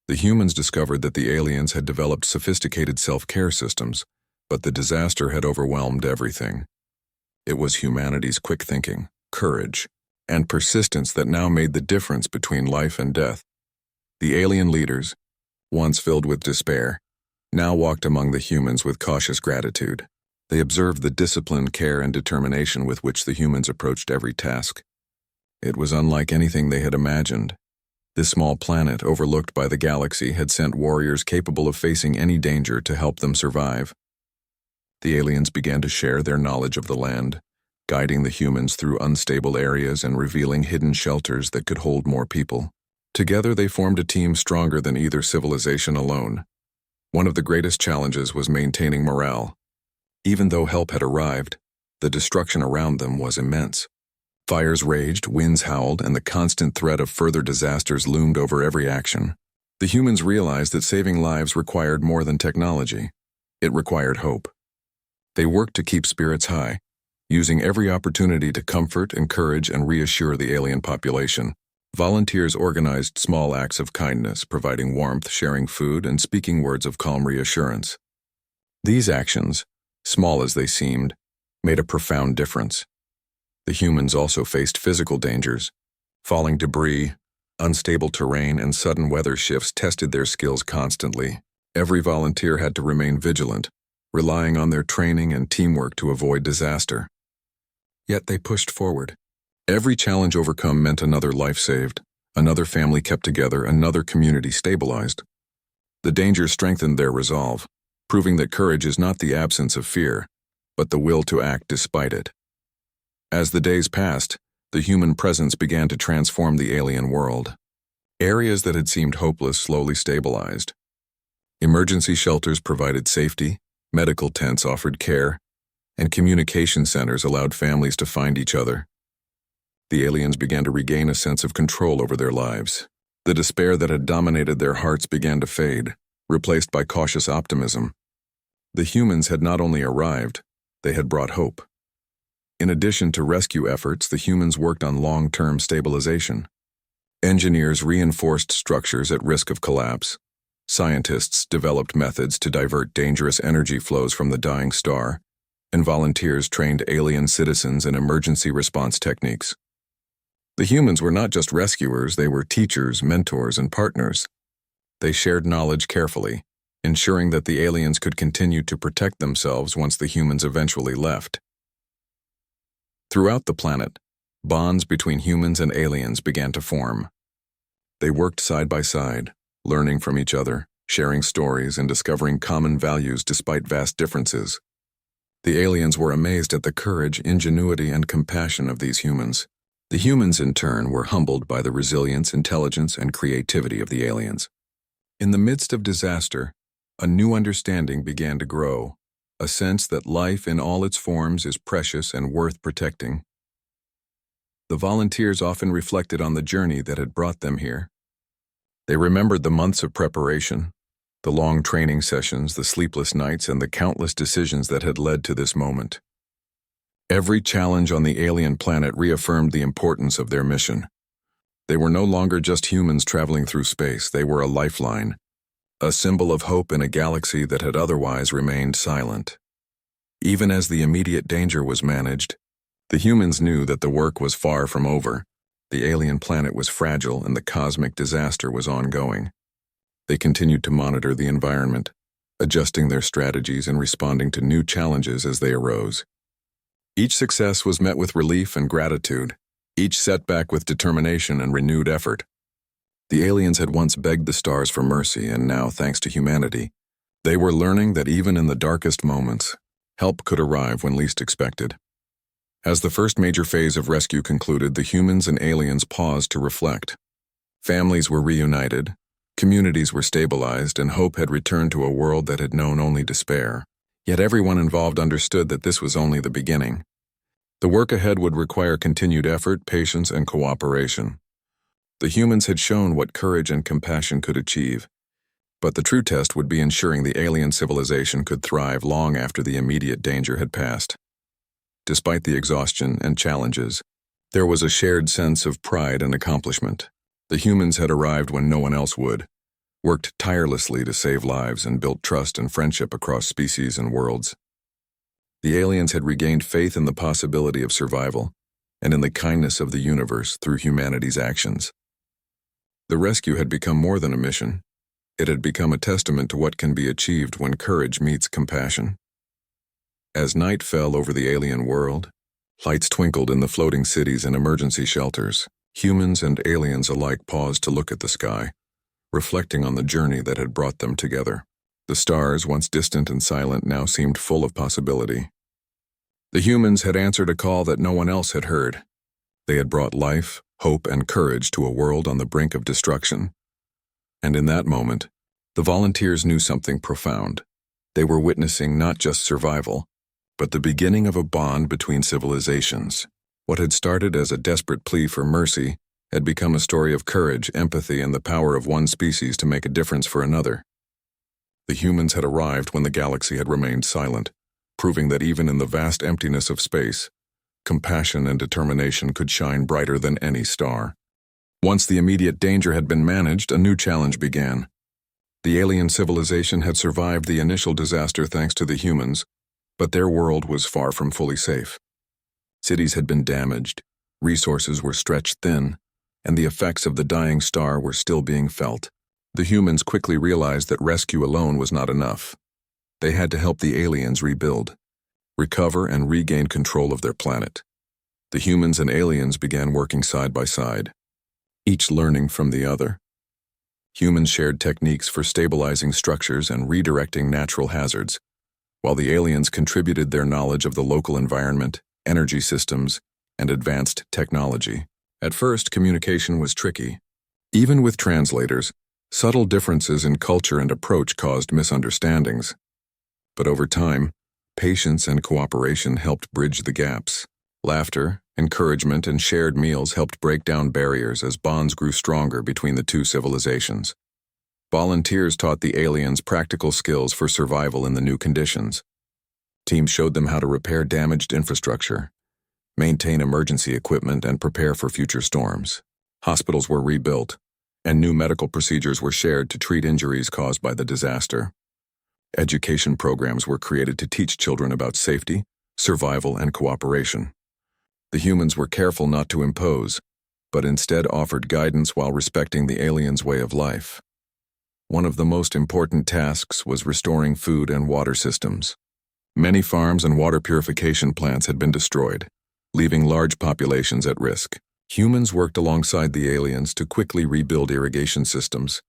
The humans discovered that the aliens had developed sophisticated self-care systems, but the disaster had overwhelmed everything. It was humanity's quick thinking, courage, and persistence that now made the difference between life and death. The alien leaders, once filled with despair, now walked among the humans with cautious gratitude. They observed the discipline, care, and determination with which the humans approached every task. It was unlike anything they had imagined. This small planet, overlooked by the galaxy, had sent warriors capable of facing any danger to help them survive. The aliens began to share their knowledge of the land, guiding the humans through unstable areas and revealing hidden shelters that could hold more people. Together, they formed a team stronger than either civilization alone. One of the greatest challenges was maintaining morale. Even though help had arrived, the destruction around them was immense. Fires raged, winds howled, and the constant threat of further disasters loomed over every action. The humans realized that saving lives required more than technology. It required hope. They worked to keep spirits high, using every opportunity to comfort, encourage, and reassure the alien population. Volunteers organized small acts of kindness, providing warmth, sharing food, and speaking words of calm reassurance. These actions, small as they seemed, made a profound difference. The humans also faced physical dangers. Falling debris, unstable terrain, and sudden weather shifts tested their skills constantly. Every volunteer had to remain vigilant, relying on their training and teamwork to avoid disaster. Yet they pushed forward. Every challenge overcome meant another life saved, another family kept together, another community stabilized. The danger strengthened their resolve, proving that courage is not the absence of fear, but the will to act despite it. As the days passed, the human presence began to transform the alien world. Areas that had seemed hopeless slowly stabilized. Emergency shelters provided safety, medical tents offered care, and communication centers allowed families to find each other. The aliens began to regain a sense of control over their lives. The despair that had dominated their hearts began to fade, replaced by cautious optimism. The humans had not only arrived, they had brought hope. In addition to rescue efforts, the humans worked on long-term stabilization. Engineers reinforced structures at risk of collapse. Scientists developed methods to divert dangerous energy flows from the dying star, and volunteers trained alien citizens in emergency response techniques. The humans were not just rescuers, they were teachers, mentors, and partners. They shared knowledge carefully, ensuring that the aliens could continue to protect themselves once the humans eventually left. Throughout the planet, bonds between humans and aliens began to form. They worked side by side, learning from each other, sharing stories, and discovering common values despite vast differences. The aliens were amazed at the courage, ingenuity, and compassion of these humans. The humans, in turn, were humbled by the resilience, intelligence, and creativity of the aliens. In the midst of disaster, a new understanding began to grow, a sense that life in all its forms is precious and worth protecting. The volunteers often reflected on the journey that had brought them here. They remembered the months of preparation, the long training sessions, the sleepless nights, and the countless decisions that had led to this moment. Every challenge on the alien planet reaffirmed the importance of their mission. They were no longer just humans traveling through space, they were a lifeline, a symbol of hope in a galaxy that had otherwise remained silent. Even as the immediate danger was managed, the humans knew that the work was far from over. The alien planet was fragile and the cosmic disaster was ongoing. They continued to monitor the environment, adjusting their strategies and responding to new challenges as they arose. Each success was met with relief and gratitude, each setback with determination and renewed effort. The aliens had once begged the stars for mercy, and now, thanks to humanity, they were learning that even in the darkest moments, help could arrive when least expected. As the first major phase of rescue concluded, the humans and aliens paused to reflect. Families were reunited, communities were stabilized, and hope had returned to a world that had known only despair. Yet everyone involved understood that this was only the beginning. The work ahead would require continued effort, patience, and cooperation. The humans had shown what courage and compassion could achieve, but the true test would be ensuring the alien civilization could thrive long after the immediate danger had passed. Despite the exhaustion and challenges, there was a shared sense of pride and accomplishment. The humans had arrived when no one else would, worked tirelessly to save lives, and built trust and friendship across species and worlds. The aliens had regained faith in the possibility of survival and in the kindness of the universe through humanity's actions. The rescue had become more than a mission. It had become a testament to what can be achieved when courage meets compassion. As night fell over the alien world, lights twinkled in the floating cities and emergency shelters. Humans and aliens alike paused to look at the sky, reflecting on the journey that had brought them together. The stars, once distant and silent, now seemed full of possibility. The humans had answered a call that no one else had heard. They had brought life, hope, and courage to a world on the brink of destruction. And in that moment, the volunteers knew something profound. They were witnessing not just survival, but the beginning of a bond between civilizations. What had started as a desperate plea for mercy had become a story of courage, empathy, and the power of one species to make a difference for another. The humans had arrived when the galaxy had remained silent, proving that even in the vast emptiness of space, compassion and determination could shine brighter than any star. Once the immediate danger had been managed, a new challenge began. The alien civilization had survived the initial disaster thanks to the humans, but their world was far from fully safe. Cities had been damaged, resources were stretched thin, and the effects of the dying star were still being felt. The humans quickly realized that rescue alone was not enough. They had to help the aliens rebuild, recover, and regain control of their planet. The humans and aliens began working side by side, each learning from the other. Humans shared techniques for stabilizing structures and redirecting natural hazards, while the aliens contributed their knowledge of the local environment, energy systems, and advanced technology. At first, communication was tricky. Even with translators, subtle differences in culture and approach caused misunderstandings. But over time, patience and cooperation helped bridge the gaps. Laughter, encouragement, and shared meals helped break down barriers as bonds grew stronger between the two civilizations. Volunteers taught the aliens practical skills for survival in the new conditions. Teams showed them how to repair damaged infrastructure, maintain emergency equipment, and prepare for future storms. Hospitals were rebuilt, and new medical procedures were shared to treat injuries caused by the disaster. Education programs were created to teach children about safety, survival, and cooperation. The humans were careful not to impose, but instead offered guidance while respecting the aliens' way of life. One of the most important tasks was restoring food and water systems. Many farms and water purification plants had been destroyed, leaving large populations at risk. Humans worked alongside the aliens to quickly rebuild irrigation systems,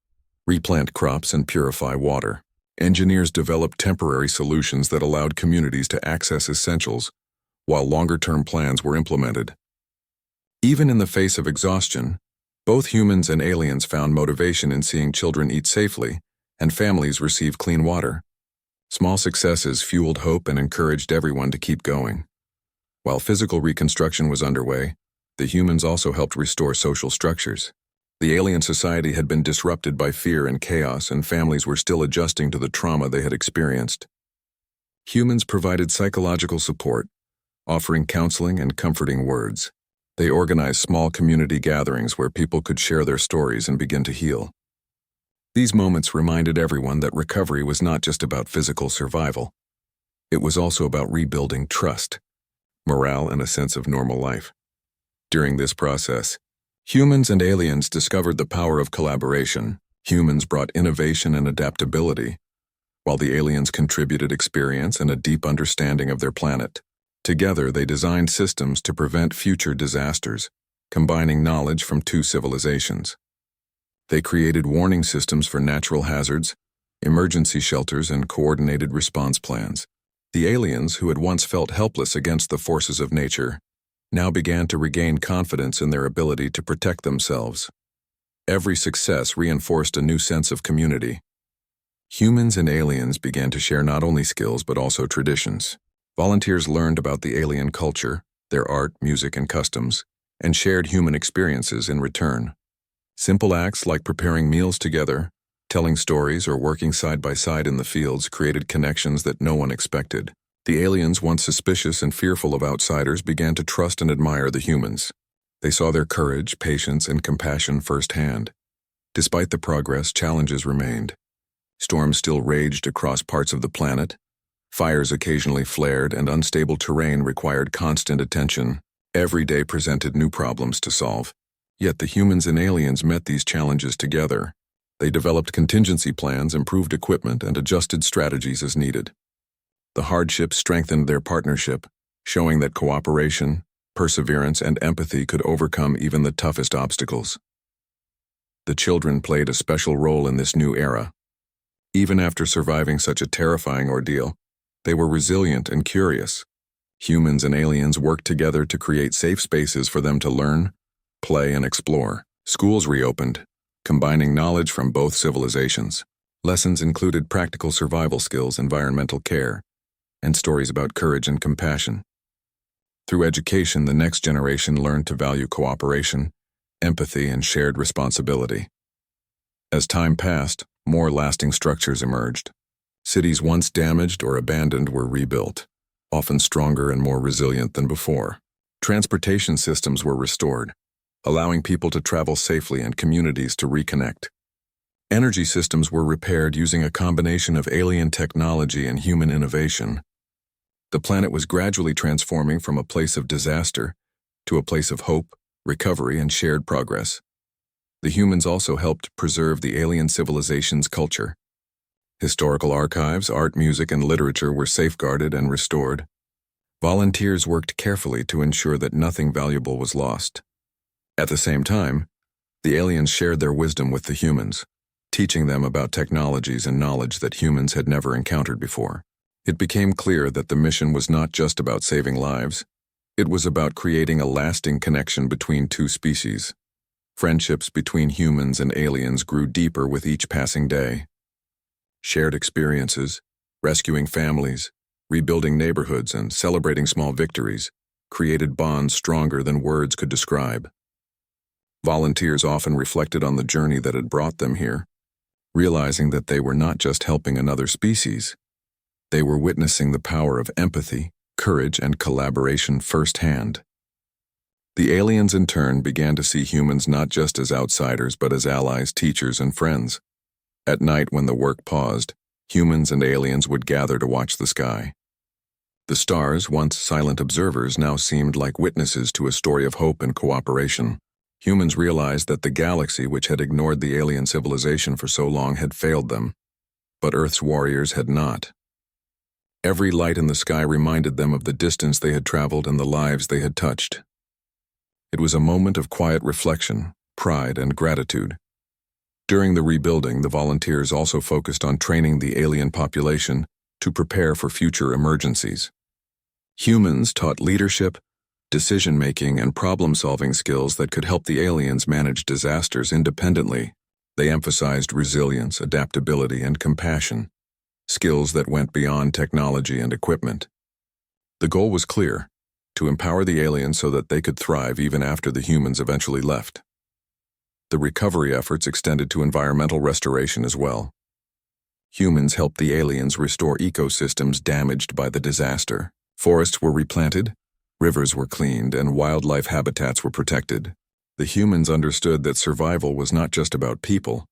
replant crops, and purify water. Engineers developed temporary solutions that allowed communities to access essentials, while longer-term plans were implemented. Even in the face of exhaustion, both humans and aliens found motivation in seeing children eat safely and families receive clean water. Small successes fueled hope and encouraged everyone to keep going. While physical reconstruction was underway, the humans also helped restore social structures. The alien society had been disrupted by fear and chaos, and families were still adjusting to the trauma they had experienced. Humans provided psychological support, offering counseling and comforting words. They organized small community gatherings where people could share their stories and begin to heal. These moments reminded everyone that recovery was not just about physical survival. It was also about rebuilding trust, morale, and a sense of normal life. During this process, humans and aliens discovered the power of collaboration. Humans brought innovation and adaptability, while the aliens contributed experience and a deep understanding of their planet. Together, they designed systems to prevent future disasters, combining knowledge from two civilizations. They created warning systems for natural hazards, emergency shelters, and coordinated response plans. The aliens, who had once felt helpless against the forces of nature, now began to regain confidence in their ability to protect themselves. Every success reinforced a new sense of community. Humans and aliens began to share not only skills but also traditions. Volunteers learned about the alien culture, their art, music, and customs, and shared human experiences in return. Simple acts like preparing meals together, telling stories, or working side by side in the fields created connections that no one expected. The aliens, once suspicious and fearful of outsiders, began to trust and admire the humans. They saw their courage, patience, and compassion firsthand. Despite the progress, challenges remained. Storms still raged across parts of the planet. Fires occasionally flared, and unstable terrain required constant attention. Every day presented new problems to solve. Yet the humans and aliens met these challenges together. They developed contingency plans, improved equipment, and adjusted strategies as needed. The hardships strengthened their partnership, showing that cooperation, perseverance, and empathy could overcome even the toughest obstacles. The children played a special role in this new era. Even after surviving such a terrifying ordeal, they were resilient and curious. Humans and aliens worked together to create safe spaces for them to learn, play, and explore. Schools reopened, combining knowledge from both civilizations. Lessons included practical survival skills, environmental care, and stories about courage and compassion. Through education, the next generation learned to value cooperation, empathy, and shared responsibility. As time passed, more lasting structures emerged. Cities once damaged or abandoned were rebuilt, often stronger and more resilient than before. Transportation systems were restored, allowing people to travel safely and communities to reconnect. Energy systems were repaired using a combination of alien technology and human innovation. The planet was gradually transforming from a place of disaster to a place of hope, recovery, and shared progress. The humans also helped preserve the alien civilization's culture. Historical archives, art, music, and literature were safeguarded and restored. Volunteers worked carefully to ensure that nothing valuable was lost. At the same time, the aliens shared their wisdom with the humans, teaching them about technologies and knowledge that humans had never encountered before. It became clear that the mission was not just about saving lives. It was about creating a lasting connection between two species. Friendships between humans and aliens grew deeper with each passing day. Shared experiences, rescuing families, rebuilding neighborhoods, and celebrating small victories created bonds stronger than words could describe. Volunteers often reflected on the journey that had brought them here, realizing that they were not just helping another species. They were witnessing the power of empathy, courage, and collaboration firsthand. The aliens in turn began to see humans not just as outsiders but as allies, teachers, and friends. At night, when the work paused, humans and aliens would gather to watch the sky. The stars, once silent observers, now seemed like witnesses to a story of hope and cooperation. Humans realized that the galaxy, which had ignored the alien civilization for so long, had failed them. But Earth's warriors had not. Every light in the sky reminded them of the distance they had traveled and the lives they had touched. It was a moment of quiet reflection, pride, and gratitude. During the rebuilding, the volunteers also focused on training the alien population to prepare for future emergencies. Humans taught leadership, decision-making, and problem-solving skills that could help the aliens manage disasters independently. They emphasized resilience, adaptability, and compassion, skills that went beyond technology and equipment. The goal was clear: to empower the aliens so that they could thrive even after the humans eventually left. The recovery efforts extended to environmental restoration as well. Humans helped the aliens restore ecosystems damaged by the disaster. Forests were replanted, Rivers were cleaned and wildlife habitats were protected. The humans understood that survival was not just about people,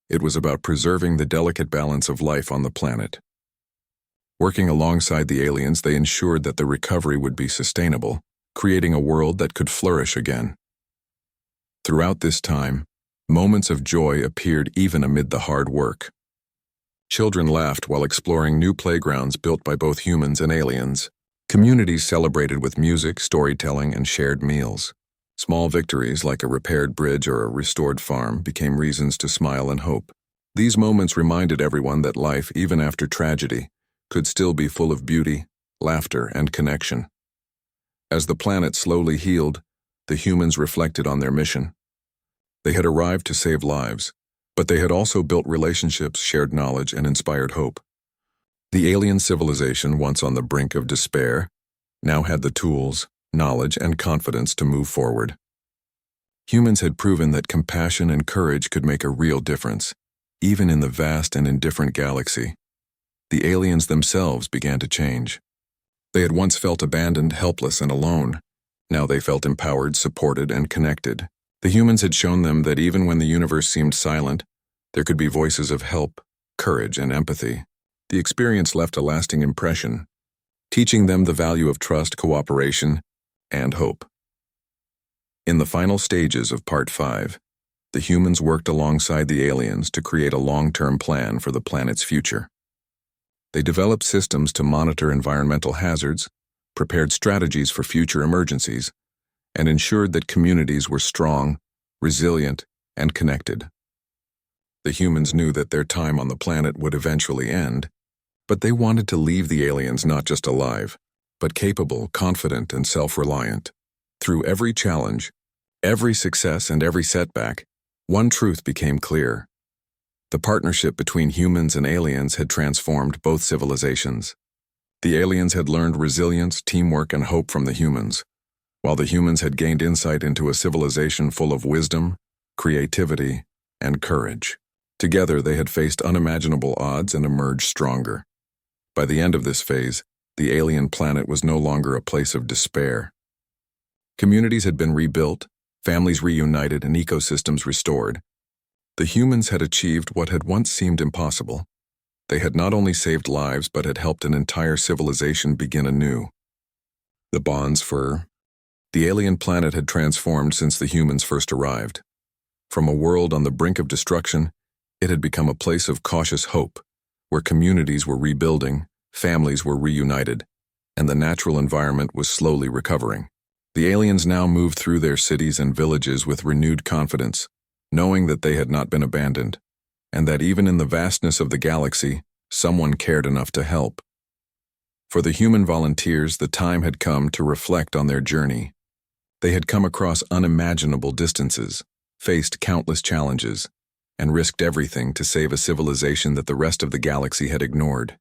it was about preserving the delicate balance of life on the planet. Working alongside the aliens, they ensured that the recovery would be sustainable, creating a world that could flourish again. Throughout this time, moments of joy appeared even amid the hard work. Children laughed while exploring new playgrounds built by both humans and aliens. Communities celebrated with music, storytelling, and shared meals. Small victories like a repaired bridge or a restored farm became reasons to smile and hope. These moments reminded everyone that life, even after tragedy, could still be full of beauty, laughter, and connection. As the planet slowly healed, the humans reflected on their mission. They had arrived to save lives, but they had also built relationships, shared knowledge, and inspired hope. The alien civilization, once on the brink of despair, now had the tools, knowledge, and confidence to move forward. Humans had proven that compassion and courage could make a real difference, even in the vast and indifferent galaxy. The aliens themselves began to change. They had once felt abandoned, helpless, and alone. Now they felt empowered, supported, and connected. The humans had shown them that even when the universe seemed silent, there could be voices of help, courage, and empathy. The experience left a lasting impression, teaching them the value of trust, cooperation, and hope. In the final stages of Part 5, the humans worked alongside the aliens to create a long-term plan for the planet's future. They developed systems to monitor environmental hazards, prepared strategies for future emergencies, and ensured that communities were strong, resilient, and connected. The humans knew that their time on the planet would eventually end, but they wanted to leave the aliens not just alive, but capable, confident, and self-reliant. Through every challenge, every success, and every setback, one truth became clear. The partnership between humans and aliens had transformed both civilizations. The aliens had learned resilience, teamwork, and hope from the humans, while the humans had gained insight into a civilization full of wisdom, creativity, and courage. Together, they had faced unimaginable odds and emerged stronger. By the end of this phase, the alien planet was no longer a place of despair. Communities had been rebuilt, families reunited, and ecosystems restored. The humans had achieved what had once seemed impossible. They had not only saved lives, but had helped an entire civilization begin anew. The alien planet had transformed since the humans first arrived. From a world on the brink of destruction, it had become a place of cautious hope, where communities were rebuilding, families were reunited, and the natural environment was slowly recovering. The aliens now moved through their cities and villages with renewed confidence, knowing that they had not been abandoned, and that even in the vastness of the galaxy, someone cared enough to help. For the human volunteers, the time had come to reflect on their journey. They had come across unimaginable distances, faced countless challenges, and risked everything to save a civilization that the rest of the galaxy had ignored.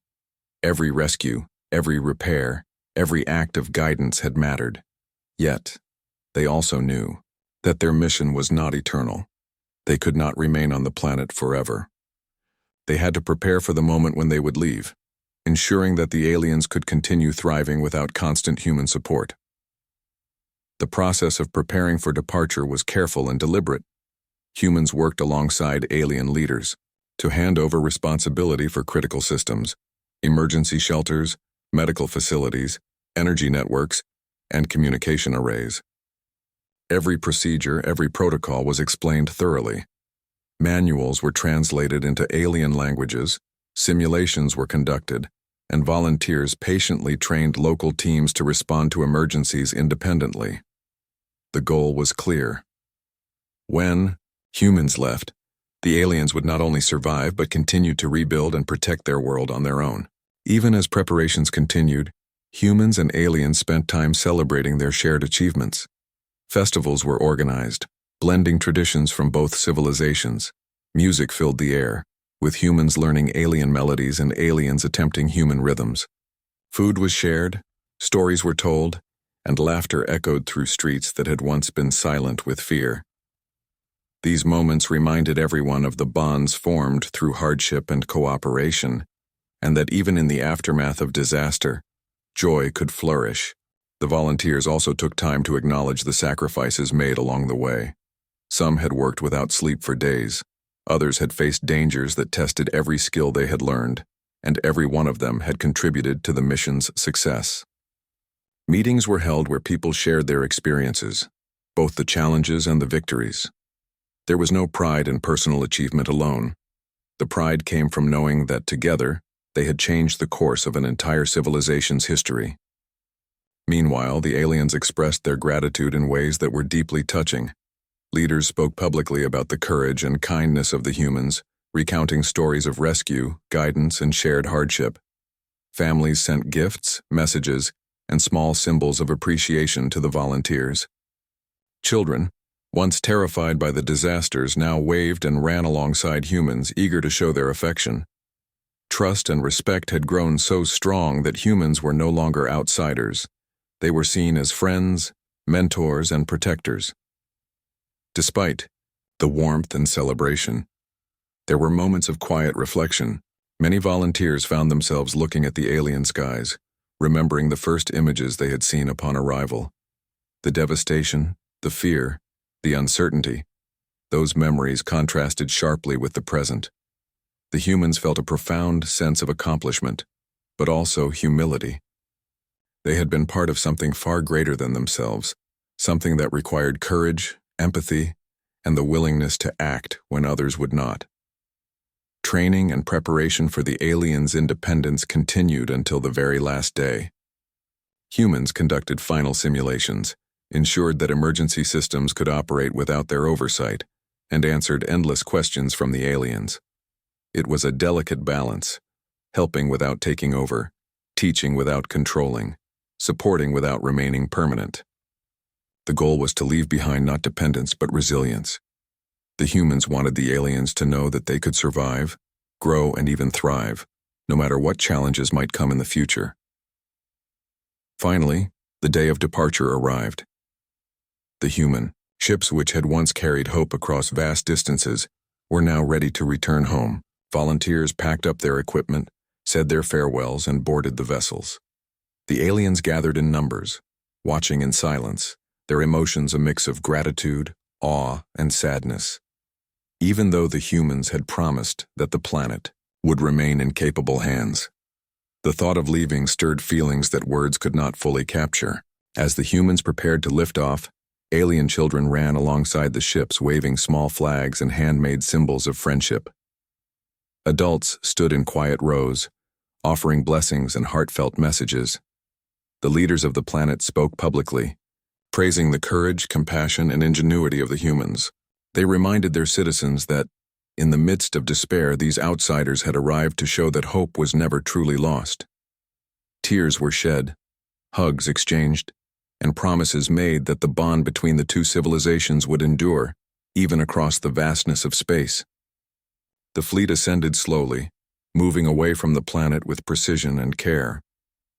Every rescue, every repair, every act of guidance had mattered. Yet, they also knew that their mission was not eternal. They could not remain on the planet forever. They had to prepare for the moment when they would leave, ensuring that the aliens could continue thriving without constant human support. The process of preparing for departure was careful and deliberate. Humans worked alongside alien leaders to hand over responsibility for critical systems, emergency shelters, medical facilities, energy networks, and communication arrays. Every procedure, every protocol was explained thoroughly. Manuals were translated into alien languages, simulations were conducted, and volunteers patiently trained local teams to respond to emergencies independently. The goal was clear. When humans left, the aliens would not only survive but continue to rebuild and protect their world on their own. Even as preparations continued, humans and aliens spent time celebrating their shared achievements. Festivals were organized, blending traditions from both civilizations. Music filled the air, with humans learning alien melodies and aliens attempting human rhythms. Food was shared, stories were told, and laughter echoed through streets that had once been silent with fear. These moments reminded everyone of the bonds formed through hardship and cooperation, and that even in the aftermath of disaster, joy could flourish. The volunteers also took time to acknowledge the sacrifices made along the way. Some had worked without sleep for days. Others had faced dangers that tested every skill they had learned, and every one of them had contributed to the mission's success. Meetings were held where people shared their experiences, both the challenges and the victories. There was no pride in personal achievement alone. The pride came from knowing that together, they had changed the course of an entire civilization's history. Meanwhile, the aliens expressed their gratitude in ways that were deeply touching. Leaders spoke publicly about the courage and kindness of the humans, recounting stories of rescue, guidance, and shared hardship. Families sent gifts, messages, and small symbols of appreciation to the volunteers. Children, once terrified by the disasters, now waved and ran alongside humans, eager to show their affection. Trust and respect had grown so strong that humans were no longer outsiders. They were seen as friends, mentors, and protectors. Despite the warmth and celebration, there were moments of quiet reflection. Many volunteers found themselves looking at the alien skies, remembering the first images they had seen upon arrival. The devastation, the fear, the uncertainty, those memories contrasted sharply with the present. The humans felt a profound sense of accomplishment, but also humility. They had been part of something far greater than themselves, something that required courage, empathy, and the willingness to act when others would not. Training and preparation for the aliens' independence continued until the very last day. Humans conducted final simulations, ensured that emergency systems could operate without their oversight, and answered endless questions from the aliens. It was a delicate balance, helping without taking over, teaching without controlling, supporting without remaining permanent. The goal was to leave behind not dependence but resilience. The humans wanted the aliens to know that they could survive, grow, and even thrive, no matter what challenges might come in the future. Finally, the day of departure arrived. The human ships, which had once carried hope across vast distances, were now ready to return home. Volunteers packed up their equipment, said their farewells, and boarded the vessels. The aliens gathered in numbers, watching in silence, their emotions a mix of gratitude, awe, and sadness. Even though the humans had promised that the planet would remain in capable hands, the thought of leaving stirred feelings that words could not fully capture. As the humans prepared to lift off, alien children ran alongside the ships, waving small flags and handmade symbols of friendship. Adults stood in quiet rows, offering blessings and heartfelt messages. The leaders of the planet spoke publicly, praising the courage, compassion, and ingenuity of the humans. They reminded their citizens that, in the midst of despair, these outsiders had arrived to show that hope was never truly lost. Tears were shed, hugs exchanged, and promises made that the bond between the two civilizations would endure, even across the vastness of space. The fleet ascended slowly, moving away from the planet with precision and care.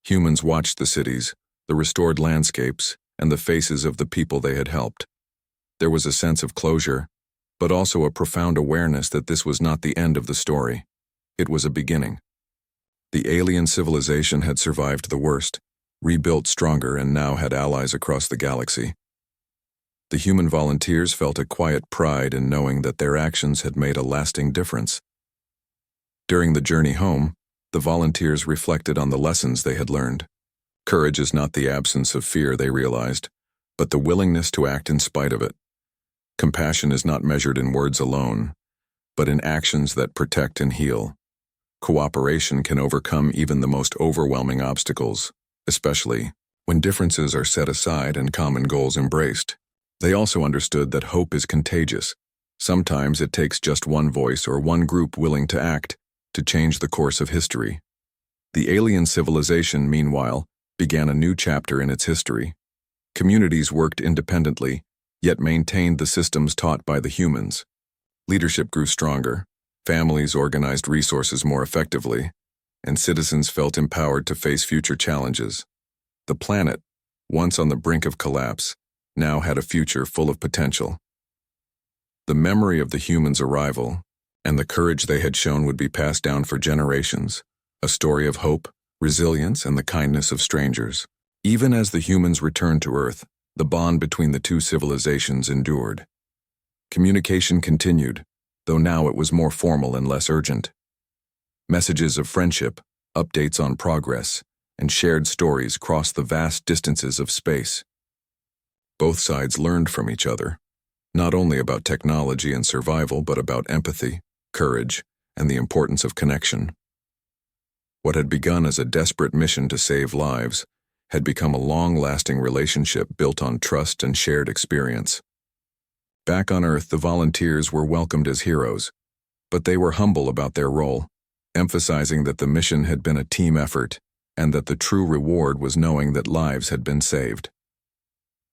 Humans watched the cities, the restored landscapes, and the faces of the people they had helped. There was a sense of closure, but also a profound awareness that this was not the end of the story. It was a beginning. The alien civilization had survived the worst, rebuilt stronger, and now had allies across the galaxy. The human volunteers felt a quiet pride in knowing that their actions had made a lasting difference. During the journey home, the volunteers reflected on the lessons they had learned. Courage is not the absence of fear, they realized, but the willingness to act in spite of it. Compassion is not measured in words alone, but in actions that protect and heal. Cooperation can overcome even the most overwhelming obstacles, especially when differences are set aside and common goals embraced. They also understood that hope is contagious. Sometimes it takes just one voice or one group willing to act to change the course of history. The alien civilization, meanwhile, began a new chapter in its history. Communities worked independently, yet maintained the systems taught by the humans. Leadership grew stronger, families organized resources more effectively, and citizens felt empowered to face future challenges. The planet, once on the brink of collapse, now had a future full of potential. The memory of the humans' arrival and the courage they had shown would be passed down for generations, a story of hope, resilience, and the kindness of strangers. Even as the humans returned to Earth, the bond between the two civilizations endured. Communication continued, though now it was more formal and less urgent. Messages of friendship, updates on progress, and shared stories crossed the vast distances of space. Both sides learned from each other, not only about technology and survival, but about empathy, courage, and the importance of connection. What had begun as a desperate mission to save lives had become a long-lasting relationship built on trust and shared experience. Back on Earth, the volunteers were welcomed as heroes, but they were humble about their role, emphasizing that the mission had been a team effort and that the true reward was knowing that lives had been saved.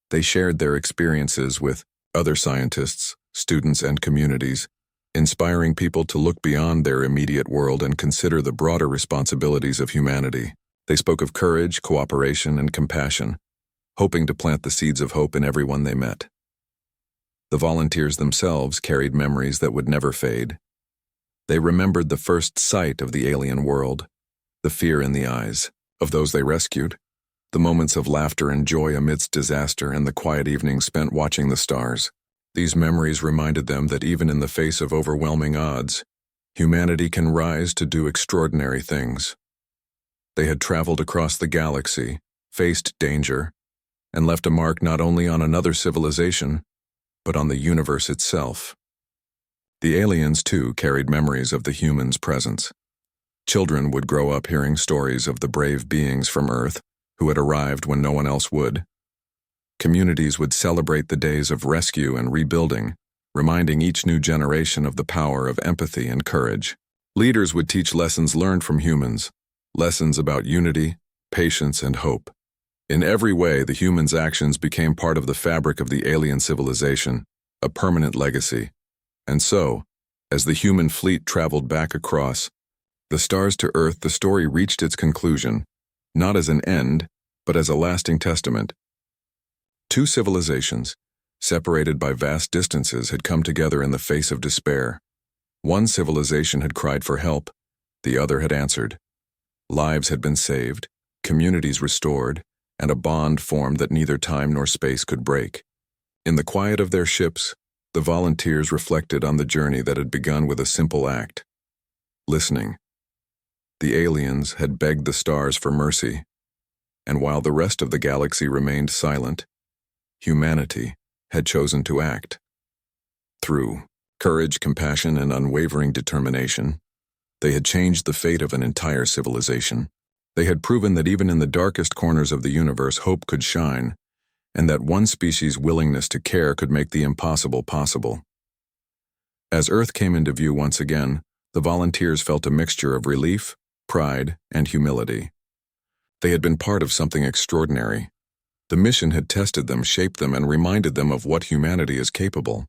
They shared their experiences with other scientists, students, and communities, inspiring people to look beyond their immediate world and consider the broader responsibilities of humanity. They spoke of courage, cooperation, and compassion, hoping to plant the seeds of hope in everyone they met. The volunteers themselves carried memories that would never fade. They remembered the first sight of the alien world, the fear in the eyes of those they rescued, the moments of laughter and joy amidst disaster, and the quiet evenings spent watching the stars. These memories reminded them that even in the face of overwhelming odds, humanity can rise to do extraordinary things. They had traveled across the galaxy, faced danger, and left a mark not only on another civilization, but on the universe itself. The aliens, too, carried memories of the humans' presence. Children would grow up hearing stories of the brave beings from Earth who had arrived when no one else would. Communities would celebrate the days of rescue and rebuilding, reminding each new generation of the power of empathy and courage. Leaders would teach lessons learned from humans, lessons about unity, patience, and hope. In every way, the humans' actions became part of the fabric of the alien civilization, a permanent legacy. And so, as the human fleet traveled back across the stars to Earth, the story reached its conclusion, not as an end, but as a lasting testament. Two civilizations, separated by vast distances, had come together in the face of despair. One civilization had cried for help, the other had answered. Lives had been saved, communities restored, and a bond formed that neither time nor space could break. In the quiet of their ships, the volunteers reflected on the journey that had begun with a simple act: listening. The aliens had begged the stars for mercy, and while the rest of the galaxy remained silent, humanity had chosen to act. Through courage, compassion, and unwavering determination, they had changed the fate of an entire civilization. They had proven that even in the darkest corners of the universe, hope could shine, and that one species' willingness to care could make the impossible possible. As Earth came into view once again, the volunteers felt a mixture of relief, pride, and humility. They had been part of something extraordinary. The mission had tested them, shaped them, and reminded them of what humanity is capable.